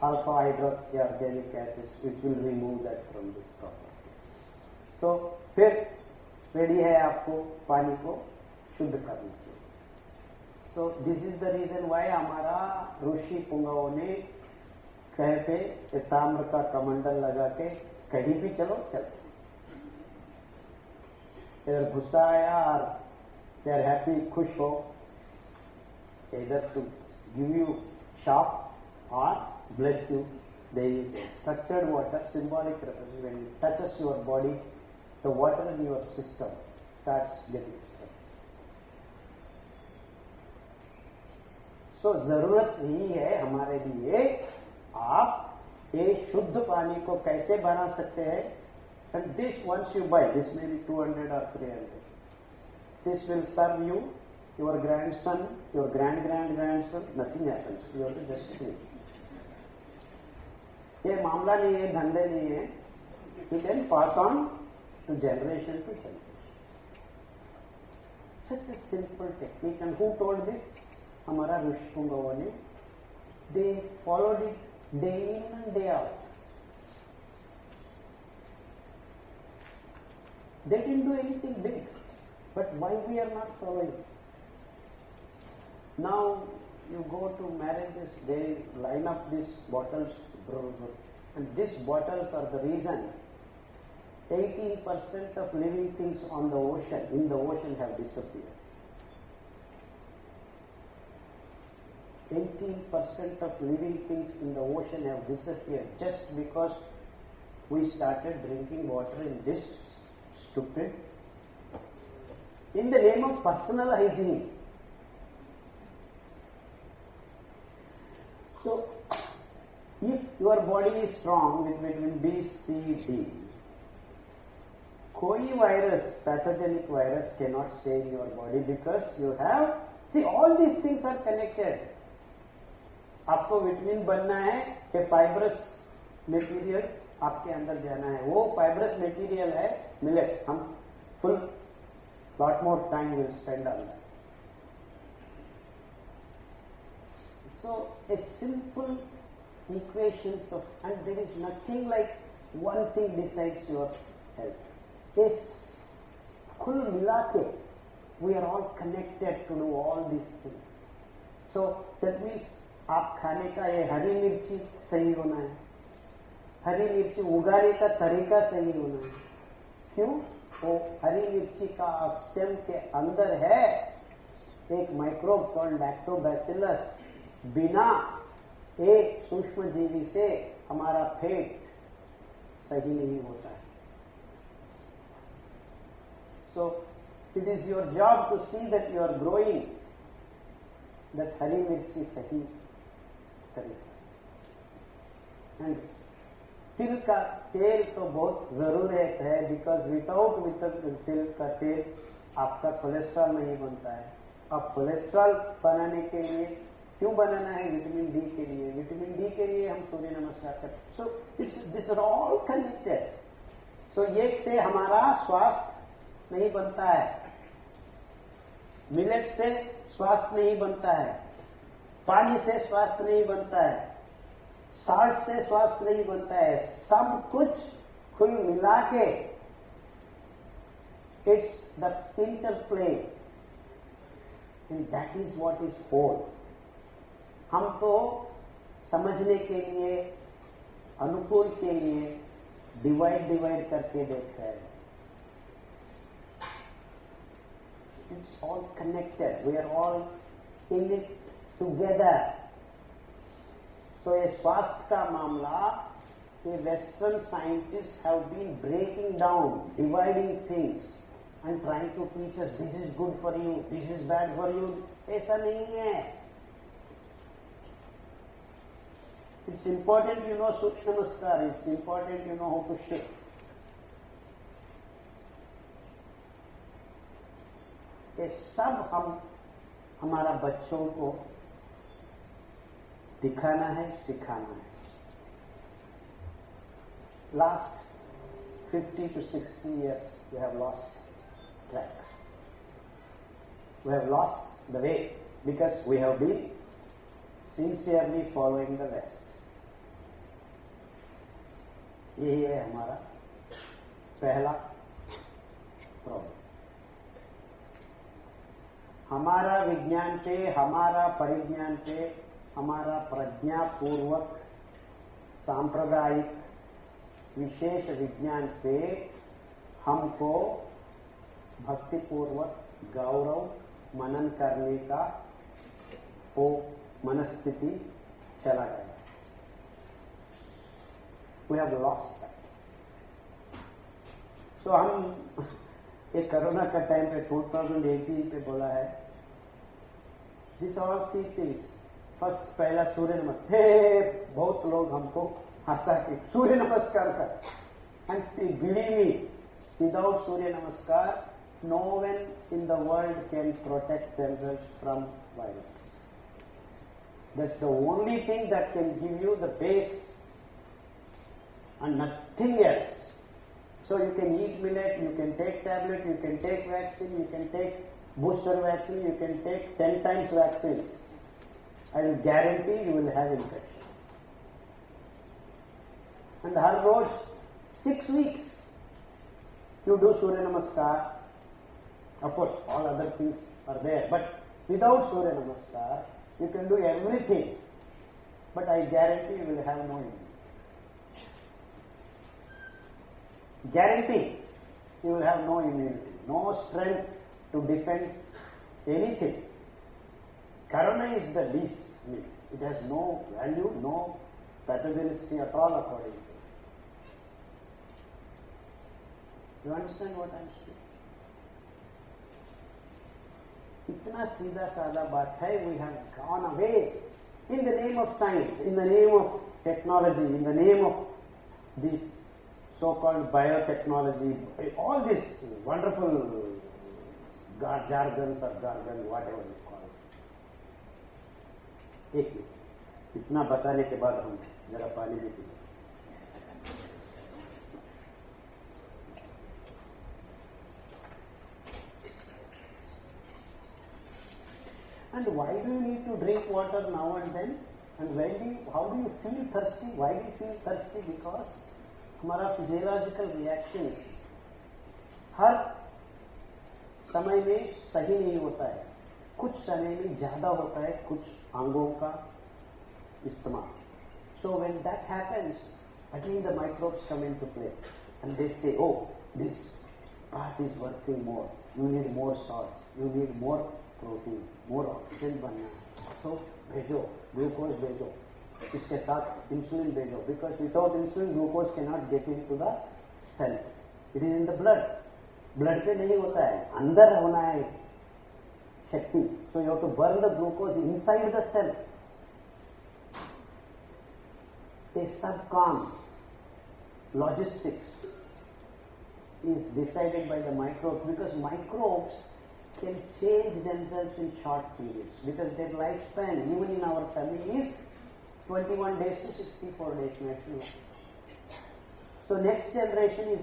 alpha hydroxy organic acids which will remove that from this copper. So फिर रेडी है आपको पानी को शुद्ध करने के लिए. So this is the reason why हमारा ऋषि पुंगवों ने कहते कि ताम्र का कमंडल लगा के कहीं भी चलो चलो. इधर गुस्सा आया और they are happy, खुश हो, either to give you shock or bless you. They use structured water, symbolic representation. When it touches your body, the water in your system starts getting struck. So जरूरत यही है हमारे लिए, आप ये शुद्ध पानी को कैसे बना सकते हैं. And this once you buy, this may be 200 or 300. This will serve you, your grandson, your grandson, nothing happens. You have to just do it. ये मामला नहीं है, धंधे नहीं है. You can pass on to generation to generation. Such a simple technique. And who told this? हमारा ऋषि पुंगवों ने. They followed it day in and day out. They didn't do anything big. But why we are not following? Now you go to marriages, they line up these bottles, and these bottles are the reason 18% of living things on the ocean, in the ocean, have disappeared. 18% of living things in the ocean have disappeared just because we started drinking water in this stupid, in the name of personal hygiene. So, if your body is strong with vitamin B, C, D, कोई virus, pathogenic virus cannot stay in your body because you have, see, all these things are connected. आपको vitamin बनना है कि fibrous material आपके अंदर जाना है. वो फाइब्रस मटेरियल है मिलेट्स. हम full lot more time will spend on that. So a simple equations of, and there is nothing like one thing decides your health. Is kul milake, we are all connected to do all these things. So that means आप खाने का ये हरी मिर्ची सही होना है, हरी मिर्ची उगाने का तरीका सही होना है। क्यों? वो हरी मिर्ची का स्टेम के अंदर है एक माइक्रोब कॉल्ड लैक्टोबैसिलस। बिना एक सूक्ष्म जीवी से हमारा पेट सही नहीं होता है। So it is your job to see that you are growing that हरी मिर्ची सही तरीका। एंड तिल का तेल तो बहुत जरूरत है, बिकॉज विदाउट तिल का तेल आपका कोलेस्ट्रॉल नहीं बनता है। अब कोलेस्ट्रॉल बनाने के लिए क्यों बनाना है? विटामिन डी के लिए। विटामिन डी के लिए हम सूर्य नमस्कार करते। So this are all connected. So एक से हमारा स्वास्थ्य नहीं बनता है, मिलेट से स्वास्थ्य नहीं बनता है, पानी से स्वास्थ्य नहीं बनता है, साल्ट से स्वास्थ्य नहीं बनता है। सब कुछ कुल मिला के it's the interplay and that is what is whole. हम तो समझने के लिए, अनुकूल के लिए डिवाइड करके देख रहे हैं। It's all connected, we are all in it together. तो ये स्वास्थ्य का मामला, ये western scientist have been breaking down, dividing things and trying to teach us this is good for you, this is bad for you. ऐसा नहीं है। It's important you know Surya Namaskar, it's important you know how to shift. ये सब हम हमारा बच्चों को दिखाना है, सिखाना है। Last 50 to 60 years, we have lost track. We have lost the way because we have been sincerely following the West. यही है हमारा पहला प्रॉब्लम। हमारा विज्ञान पे, हमारा परिज्ञान पे, हमारा प्रज्ञापूर्वक सांप्रदायिक विशेष विज्ञान पे हमको भक्तिपूर्वक गौरव मनन करने का वो मनस्थिति चला गया। We have lost that. So हम एक कोरोना का टाइम पे 2018 पे बोला है, दिस ऑल थिंग्स। फर्स्ट पहला सूर्य नमस्कार, बहुत लोग हमको हंसा कि सूर्य नमस्कार कर। And believe me, without Surya Namaskar no one in the world can protect themselves from virus. That's the only thing that can give you the base and nothing else. So you can eat millet, you can take tablet, you can take vaccine, you can take booster vaccine, you can take 10 times vaccines. I will guarantee you will have infection. And हर रोज 6 weeks you do Surya Namaskar. Of course, all other things are there, but without Surya Namaskar, you can do everything. But I guarantee you will have no immunity. Guarantee you will have no immunity, no strength to defend anything. Corona is the least. I mean, it has no value, no pathogenicity at all according to it. You understand what I am saying? इतना सीधा साधा बात है. We have gone away in the name of science, in the name of technology, in the name of this so-called biotechnology, all this wonderful jargons or jargon, whatever you call it. एक minute, इतना बताने के बाद हम जरा पानी भी पीएं. And why do you need to drink water now and then? And how do you feel thirsty? Why do you feel thirsty? Because हमारा फिजियोलॉजिकल रिएक्शंस हर समय में सही नहीं होता है. कुछ समय में ज्यादा होता है कुछ अंगों का, istima. So when that happens, again the microbes come into play and they say, oh, this part is working more, you need more salts, you need more protein, more oxygen बनना है, so भेजो, glucose भेजो, इसके साथ insulin भेजो, because without insulin glucose cannot get into the cell, it is in the blood, blood पे नहीं होता है, अंदर होना है शक्ति, so you have to burn the glucose inside the cell. A subcom logistics is decided by the microbes, because microbes can change themselves in short periods, because their lifespan even in our family is 21 days to 64 days maximum. So next generation is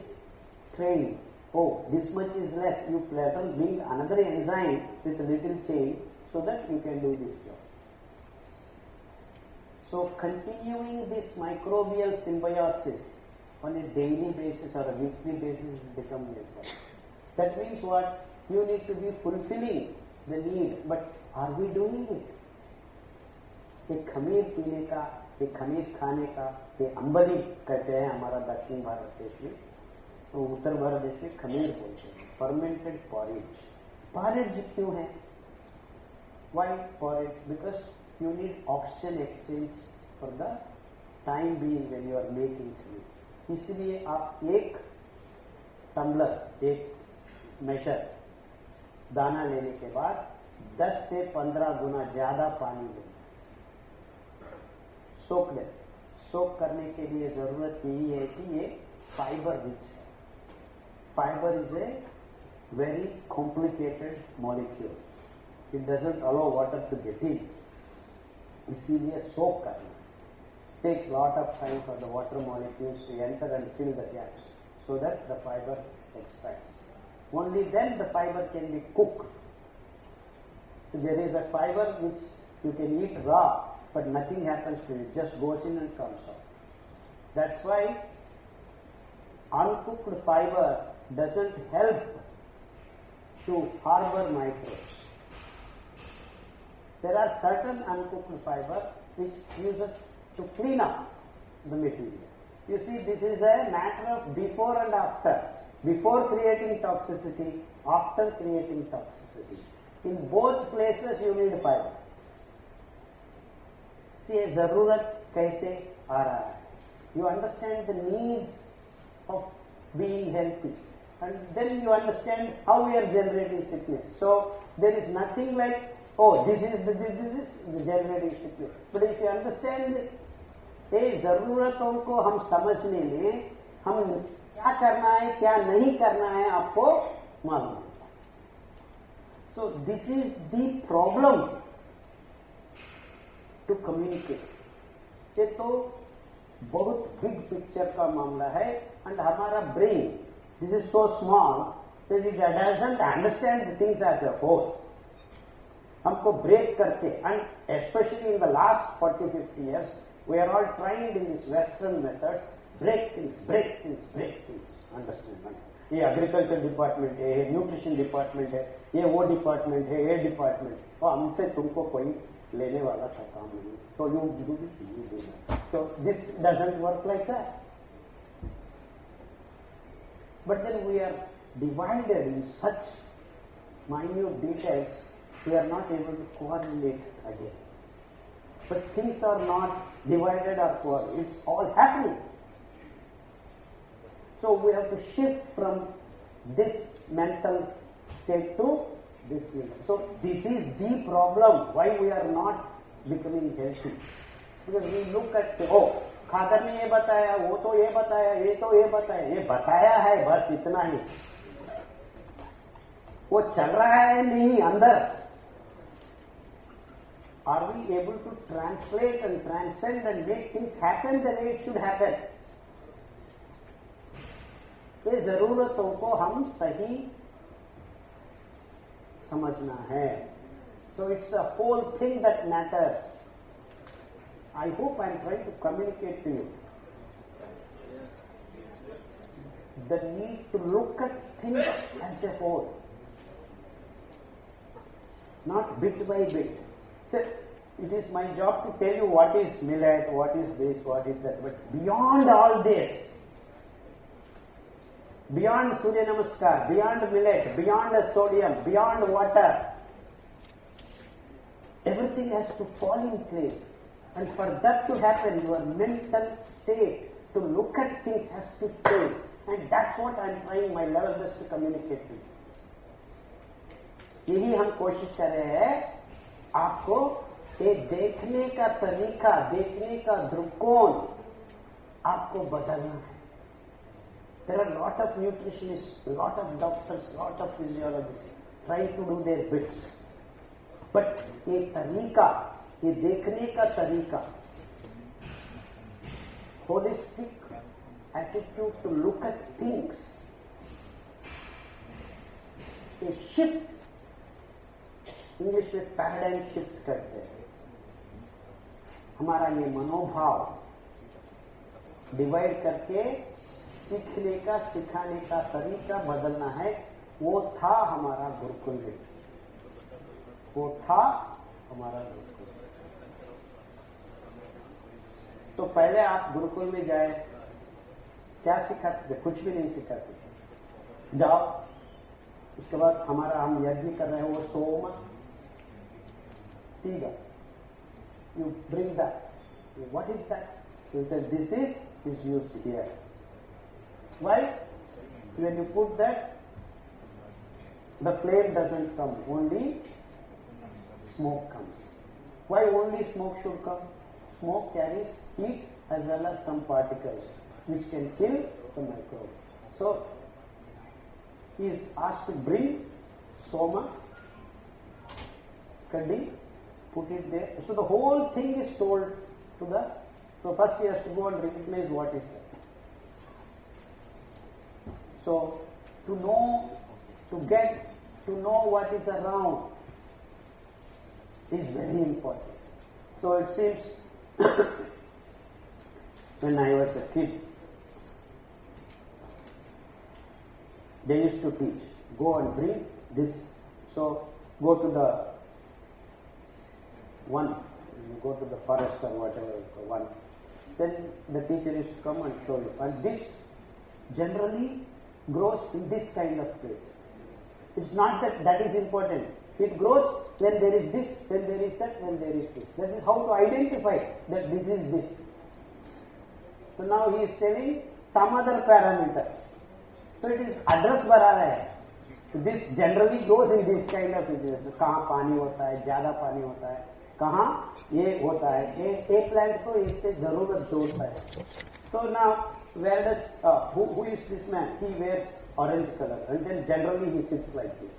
trained. Oh, this much is less, you later bring another enzyme with a little change so that you can do this job. So continuing this microbial symbiosis on a daily basis or a weekly basis has become important. That means what? You need to be fulfilling the need, but are we doing it? एक खमीर पीने का, एक खमीर खाने का, ये अम्बली कहते हैं हमारा दक्षिण भारत देश में, तो उत्तर भारत देश में खमीर बोलते हैं, fermented porridge. Porridge क्यों है? Why porridge? Because you need oxygen exchange for the time being when you are making food. इसलिए आप एक टम्बलर, एक मेजर दाना लेने के बाद 10 से 15 गुना ज्यादा पानी लें, सोख दें. सोख करने के लिए जरूरत यही है कि ये फाइबर रिच है. Fibre is a very complicated molecule, it doesn't allow water to get in, इसीलिए सोख करना. Takes lot of time for the water molecules to enter and fill the gaps so that the fiber extracts. Only then the fiber can be cooked. So there is a fiber which you can eat raw, but nothing happens to it, just goes in and comes out. That's why uncooked fiber doesn't help to harbor microbes. There are certain uncooked fiber which uses to clean up the material. You see, this is a matter of before and after. Before creating toxicity, after creating toxicity. In both places you need fiber. See, जरूरत कैसे आ रहा है? You understand the needs of being healthy, and then you understand how we are generating sickness. So there is nothing like, oh, this is the generating sickness. But if you understand ये जरूरतों को हम समझने में हम क्या करना है क्या नहीं करना है आपको मालूम होगा. So this is the problem to communicate. ये तो बहुत बिग पिक्चर का मामला है, एंड हमारा brain this is so small that it doesn't understand the things as a whole. हमको ब्रेक करके, and specially in the last 40-50 years we are all trained in these Western methods, break things, understand? ये agriculture department है, ये nutrition department है, ये वो department है, ये डिपार्टमेंट, तो हमसे तुमको कोई लेने वाला का काम नहीं, तो you do this. So this doesn't work like that. But then we are divided in such minute details, we are not able to coordinate again. But things are not divided or coordinated, it's all happening. So we have to shift from this mental state to this mental. So this is the problem why we are not becoming healthy. Because we look at, oh, खादर ने ये बताया, वो तो ये बताया, ये तो ये बताया, ये बताया है बस इतना ही, वो चल रहा है नहीं अंदर. Are we able to translate and transcend and make things happen the way it should happen? ये जरूरतों को हम सही समझना है. So it's a whole thing that matters. I hope I am trying to communicate to you. The need to look at things as a whole, not bit by bit. So, It is my job to tell you what is millet, what is this, what is that. But beyond all this, beyond Surya Namaskar, beyond millet, beyond sodium, beyond water, everything has to fall in place. And for that to happen, your mental state to look at things has to change. And that's what I'm trying my level best to communicate to you. यही हम कोशिश कर रहे हैं आपको ये देखने का तरीका, देखने का दृष्टिकोण आपको बदलना है. There are lot of nutritionists, lot of doctors, lot of physiologists trying to do their bits. But ये तरीका, ये देखने का तरीका, holistic attitude to look at things, a shift, English में पैराडाइम शिफ्ट करते हैं. हमारा ये मनोभाव डिवाइड करके सीखने का, सिखाने का तरीका बदलना है. वो था हमारा गुरुकुल में, वो था हमारा गुरुकुल. तो पहले आप गुरुकुल में जाए, क्या सिखाते थे? कुछ भी नहीं सिखाते थे. जाओ, उसके बाद हमारा हम यज्ञ कर रहे हैं, वो सोम Tiga. You bring that. What is that? So that this is used here. Why? When you put that, the flame doesn't come. Only smoke comes. Why only smoke should come? Smoke carries heat as well as some particles which can kill the microbe. So he is asked to bring soma, kaddi, put it there. So the whole thing is told to the. So first he has to go and recognize what is that. So to know, to get to know what is around is very important. So it seems when I was a kid, they used to teach, go and bring this. So go to the one, you go to the forest or whatever, one, then the teacher is to come and show you. And this generally grows in this kind of place. It's not that that is important. It grows when there is this, when there is that, when there is this. That is how to identify that this is this. So now he is telling some other parameters. So it is address बना रहा है. So this generally goes in this kind of situation. कहाँ पानी होता है, ज़्यादा पानी होता है, कहाँ ये होता है. एक प्लांट को इससे जरूरत जोड़ता है. So now where does who is this man? He wears orange color, and then generally he sits like this.